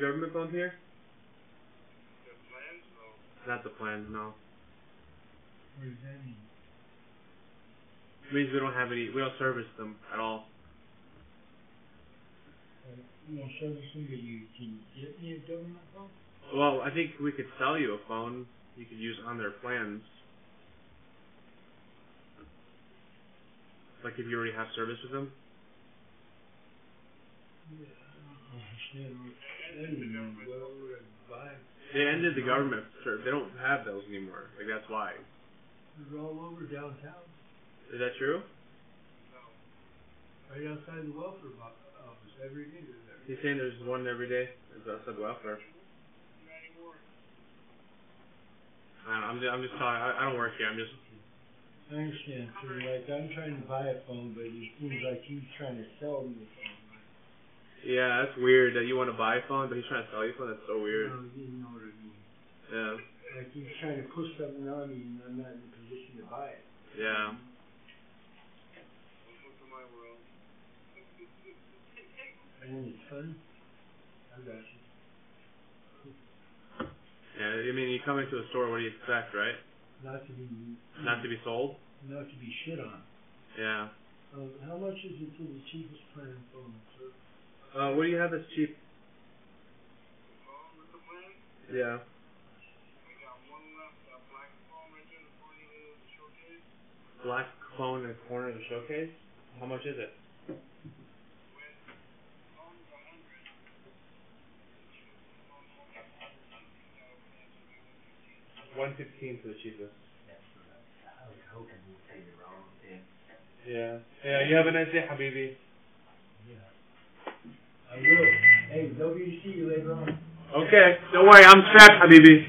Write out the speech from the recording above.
government phones here? The plans? No. Not the plans, no. What does that mean? It means we don't have any, we don't service them at all. You don't service them, but you can get me a government phone? Well, I think we could sell you a phone you could use on their plans. Like if you already have service with them. Yeah, I don't understand what that means. Well, would I buy? They ended the government service. They don't have those anymore. Like that's why. They're all over downtown. Is that true? No. Right outside the welfare office every day. He's saying there's one every day. It's outside the welfare. Not anymore. I'm just talking. I don't work here. I'm just. I understand. So like I'm trying to buy a phone, but it seems like he's trying to sell me a phone. Yeah, that's weird that you want to buy a phone, but he's trying to sell you a phone. That's so weird. No, you know what I mean. Yeah. Like he's trying to push something on me, and I'm not in a position to buy it. Yeah. Welcome to my world. And it's fun. I got you. Yeah. I mean, you come into a store. What do you expect, right? Not to be. Not to be sold. Not to be shit on. Yeah. How much is it for the cheapest plan phone, sir? What do you have that's cheap? The phone with the plan? Yeah. I got one left. That black phone right there in the corner of the showcase. Black phone in the corner of the showcase. How much is it? With phone's 100. 115 for the cheapest. How can you say it wrong? Yeah. Yeah. You have a nice day, Habibi. Yeah. I will. Hey, W, see you later on. Okay. Don't worry. I'm strapped, Habibi.